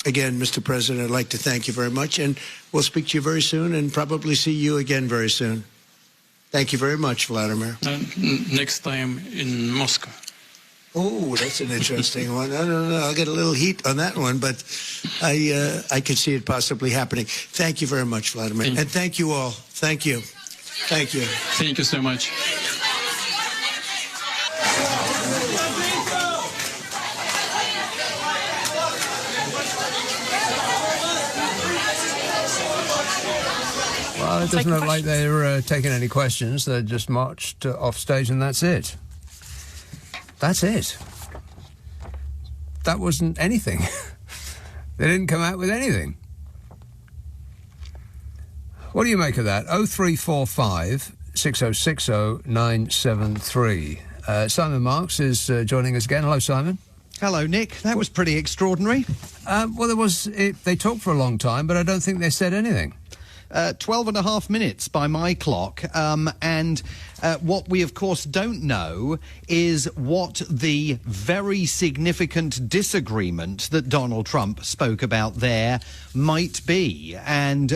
Again, Mr. President, I'd like to thank you very much, and we'll speak to you very soon and probably see you again very soon. Thank you very much, Vladimir. Next time in Moscow. Oh, that's an interesting one. I don't know. I'll get a little heat on that one, but I can see it possibly happening. Thank you very much, Vladimir. And thank you all. Thank you. Thank you. Thank you so much. Well, it doesn't look like they're taking any questions. They're just marched off stage and that's it. That's it. That wasn't anything. They didn't come out with anything. What do you make of that? 0345 6060 973. Simon Marks is joining us again. Hello, Simon. Hello, Nick. That was pretty extraordinary. Well, they talked for a long time, but I don't think they said anything. 12 and a half minutes by my clock. And what we, of course, don't know is what the very significant disagreement that Donald Trump spoke about there might be. And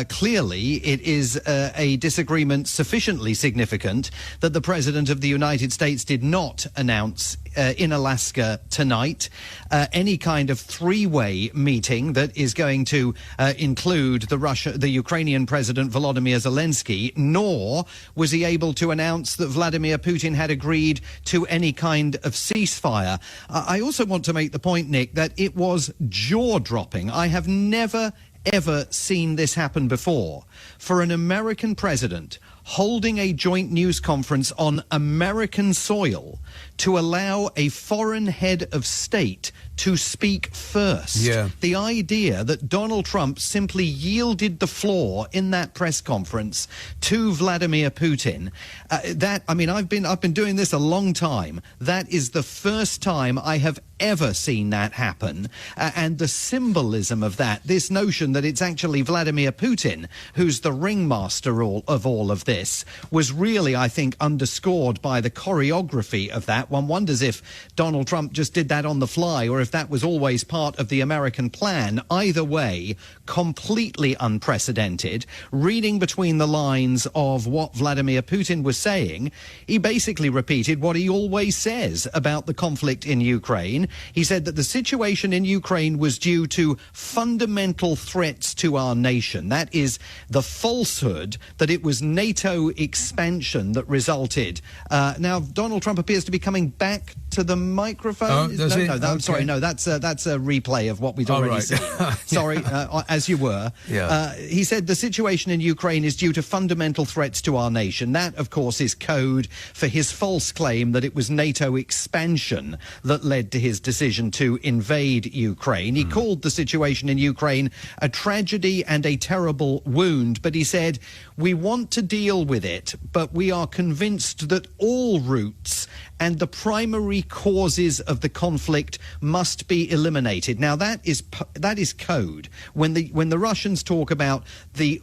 clearly it is a disagreement sufficiently significant that the President of the United States did not announce in Alaska tonight any kind of three-way meeting that is going to include the Ukrainian President Volodymyr Zelensky, nor was he able to announce that Vladimir Putin had agreed to any kind of ceasefire. I also want to make the point, Nick, that it was jaw-dropping. I have never, ever seen this happen before. For an American president holding a joint news conference on American soil to allow a foreign head of state to speak first. Yeah. The idea that Donald Trump simply yielded the floor in that press conference to Vladimir Putin, I've been doing this a long time. That is the first time I have ever seen that happen. And the symbolism of that, this notion that it's actually Vladimir Putin who's the ringmaster of all of this, was really, I think, underscored by the choreography of that. One wonders if Donald Trump just did that on the fly or if that was always part of the American plan. Either way, completely unprecedented. Reading between the lines of what Vladimir Putin was saying, he basically repeated what he always says about the conflict in Ukraine. He said that the situation in Ukraine was due to fundamental threats to our nation. That is the falsehood that it was NATO expansion that resulted. Now, Donald Trump appears to be coming back to the microphone. Sorry, that's a replay of what we'd already seen. Sorry, as you were. Yeah. He said the situation in Ukraine is due to fundamental threats to our nation. That, of course, is code for his false claim that it was NATO expansion that led to his decision to invade Ukraine. He called the situation in Ukraine a tragedy and a terrible wound, but he said, we want to deal with it, but we are convinced that all roots and the primary causes of the conflict must be eliminated. Now, that is code. When the Russians talk about the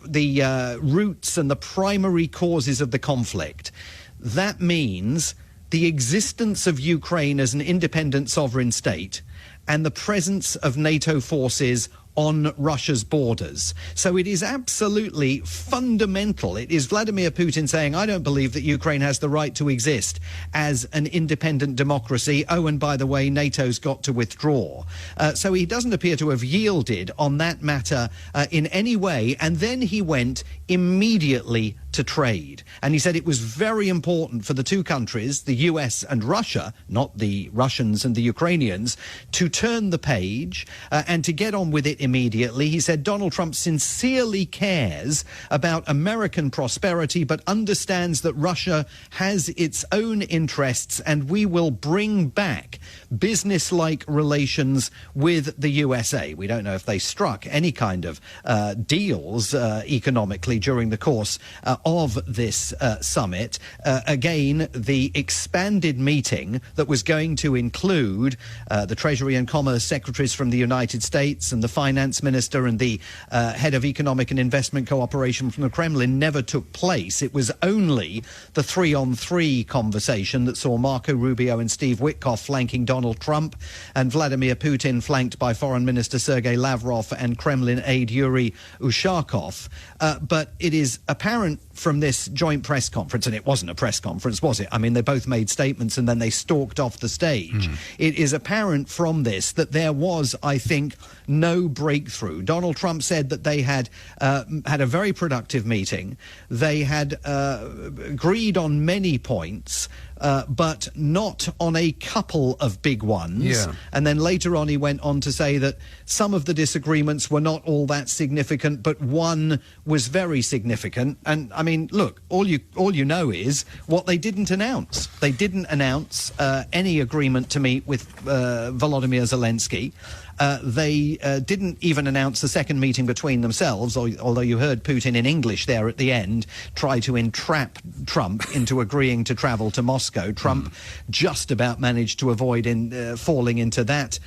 roots and the primary causes of the conflict, that means the existence of Ukraine as an independent sovereign state and the presence of NATO forces on Russia's borders. So it is absolutely fundamental. It is Vladimir Putin saying, I don't believe that Ukraine has the right to exist as an independent democracy. Oh, and by the way, NATO's got to withdraw. So he doesn't appear to have yielded on that matter in any way. And then he went immediately to trade. And he said it was very important for the two countries, the US and Russia, not the Russians and the Ukrainians, to turn the page and to get on with it immediately. He said Donald Trump sincerely cares about American prosperity, but understands that Russia has its own interests, and we will bring back business-like relations with the USA. We don't know if they struck any kind of deals economically during the course of this summit. Again, the expanded meeting that was going to include the Treasury and Commerce Secretaries from the United States and the Finance Minister and the Head of Economic and Investment Cooperation from the Kremlin never took place. It was only the 3-on-3 conversation that saw Marco Rubio and Steve Witkoff flanking Donald Trump and Vladimir Putin flanked by Foreign Minister Sergei Lavrov and Kremlin aide Yuri Ushakov. But it is apparent from this joint press conference, and it wasn't a press conference, was it? I mean, they both made statements and then they stalked off the stage. It is apparent from this that there was, I think, no breakthrough. Donald Trump said that they had had a very productive meeting. They had agreed on many points, but not on a couple of big ones. Yeah. And then later on he went on to say that some of the disagreements were not all that significant, but one was very significant. And I mean, look, all you know is what they didn't announce. They didn't announce any agreement to meet with Volodymyr Zelensky. They didn't even announce the second meeting between themselves, although you heard Putin in English there at the end try to entrap Trump into agreeing to travel to Moscow. Trump just about managed to avoid falling into that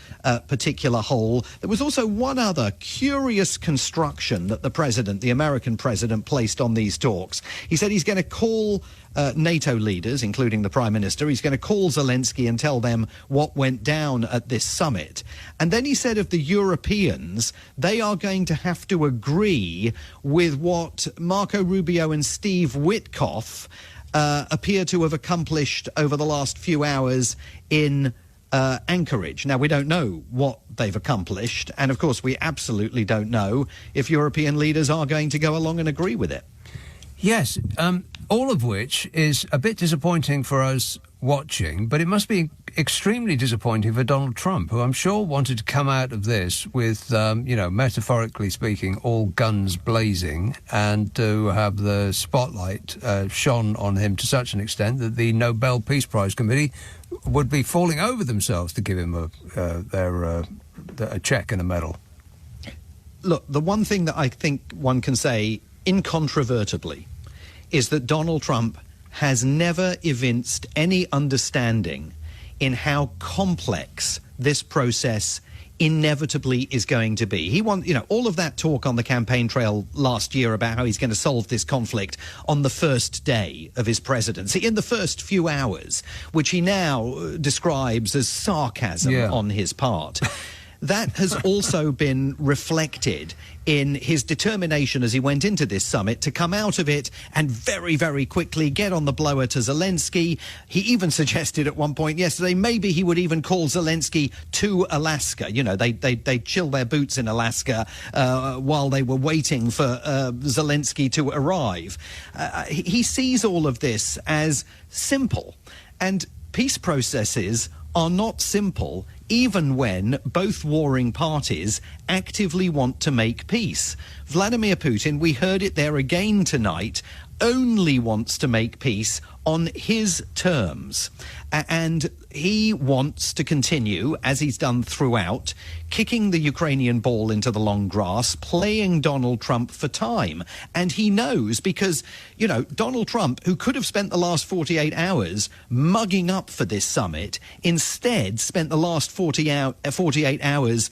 particular hole. There was also one other curious construction that the American president, placed on these talks. He said he's going to call NATO leaders, including the Prime Minister. He's going to call Zelensky and tell them what went down at this summit. And then he said of the Europeans, they are going to have to agree with what Marco Rubio and Steve Witkoff appear to have accomplished over the last few hours in Anchorage. Now, we don't know what they've accomplished. And, of course, we absolutely don't know if European leaders are going to go along and agree with it. Yes, all of which is a bit disappointing for us watching, but it must be extremely disappointing for Donald Trump, who I'm sure wanted to come out of this with, metaphorically speaking, all guns blazing, and to have the spotlight shone on him to such an extent that the Nobel Peace Prize Committee would be falling over themselves to give him a check and a medal. Look, the one thing that I think one can say incontrovertibly is that Donald Trump has never evinced any understanding in how complex this process inevitably is going to be. He wants, all of that talk on the campaign trail last year about how he's going to solve this conflict on the first day of his presidency, in the first few hours, which he now describes as sarcasm on his part. That has also been reflected in his determination as he went into this summit to come out of it and very, very quickly get on the blower to Zelensky. He even suggested at one point yesterday maybe he would even call Zelensky to Alaska. They chill their boots in Alaska while they were waiting for Zelensky to arrive. He sees all of this as simple, and peace processes are not simple even when both warring parties actively want to make peace. Vladimir Putin, we heard it there again tonight, only wants to make peace on his terms. And he wants to continue, as he's done throughout, kicking the Ukrainian ball into the long grass, playing Donald Trump for time. And he knows because, Donald Trump, who could have spent the last 48 hours mugging up for this summit, instead spent the last 48 hours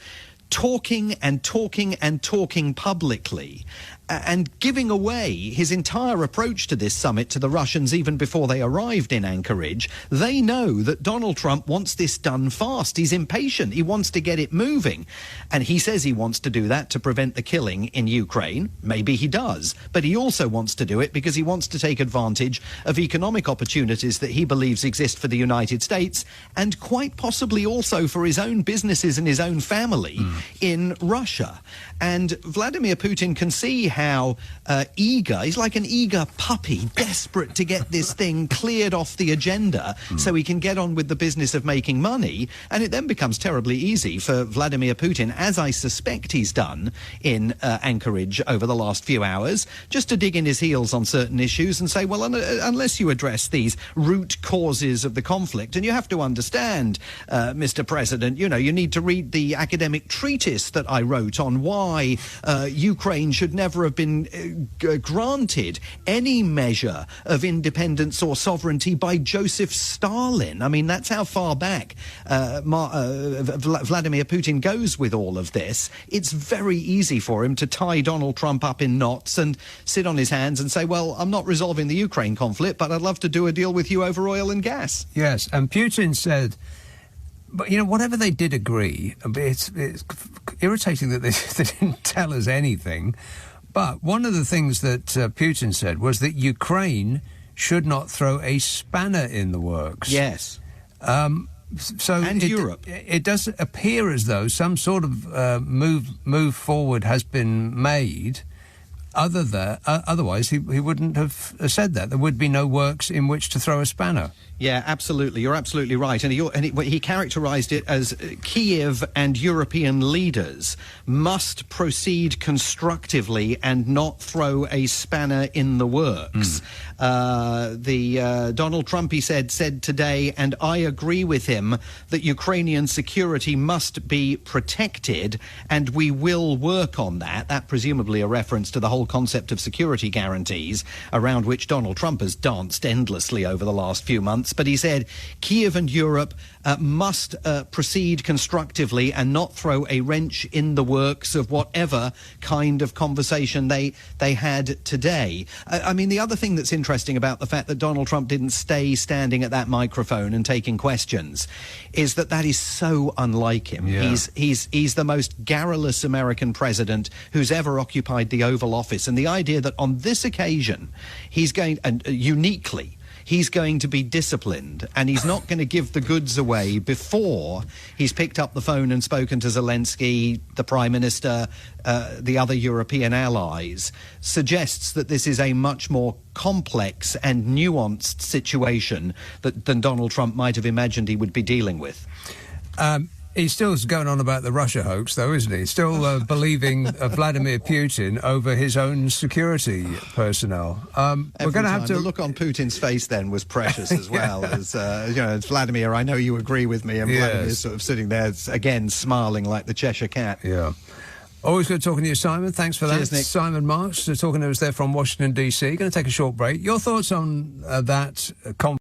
talking and talking and talking publicly and giving away his entire approach to this summit to the Russians even before they arrived in Anchorage. They know that Donald Trump wants this done fast. He's impatient. He wants to get it moving. And he says he wants to do that to prevent the killing in Ukraine. Maybe he does. But he also wants to do it because he wants to take advantage of economic opportunities that he believes exist for the United States and quite possibly also for his own businesses and his own family in Russia. And Vladimir Putin can see how he's like an eager puppy, desperate to get this thing cleared off the agenda so he can get on with the business of making money. And it then becomes terribly easy for Vladimir Putin, as I suspect he's done in Anchorage over the last few hours, just to dig in his heels on certain issues and say, well, unless you address these root causes of the conflict, and you have to understand, Mr. President, you need to read the academic treatise that I wrote on why Ukraine should never have have been granted any measure of independence or sovereignty by Joseph Stalin. I mean, that's how far back Vladimir Putin goes with all of this. It's very easy for him to tie Donald Trump up in knots and sit on his hands and say, well, I'm not resolving the Ukraine conflict, but I'd love to do a deal with you over oil and gas. Yes, and Putin said, but, whatever they did agree, it's irritating that they didn't tell us anything, but one of the things that Putin said was that Ukraine should not throw a spanner in the works. Yes. And Europe. It does appear as though some sort of move forward has been made. Otherwise, he wouldn't have said that. There would be no works in which to throw a spanner. Yeah, absolutely. You're absolutely right. And he characterised it as Kiev and European leaders must proceed constructively and not throw a spanner in the works. Donald Trump, he said today, and I agree with him, that Ukrainian security must be protected, and we will work on that. That presumably a reference to the whole concept of security guarantees, around which Donald Trump has danced endlessly over the last few months. But he said Kiev and Europe must proceed constructively and not throw a wrench in the works of whatever kind of conversation they had today. I mean, the other thing that's interesting about the fact that Donald Trump didn't stay standing at that microphone and taking questions is that is so unlike him. Yeah. He's the most garrulous American president who's ever occupied the Oval Office, and the idea that on this occasion he's going, and uniquely, he's going to be disciplined, and he's not going to give the goods away before he's picked up the phone and spoken to Zelensky, the Prime Minister, the other European allies, suggests that this is a much more complex and nuanced situation than Donald Trump might have imagined he would be dealing with. He's still going on about the Russia hoax, though, isn't he? Still believing Vladimir Putin over his own security personnel. We're going to have to... The look on Putin's face then was precious as well. As Vladimir, I know you agree with me, and Vladimir's sort of sitting there, again, smiling like the Cheshire Cat. Yeah. Always good talking to you, Simon. Thanks for that. Cheers, Nick. Simon Marks talking to us there from Washington, D.C. Going to take a short break. Your thoughts on that conference?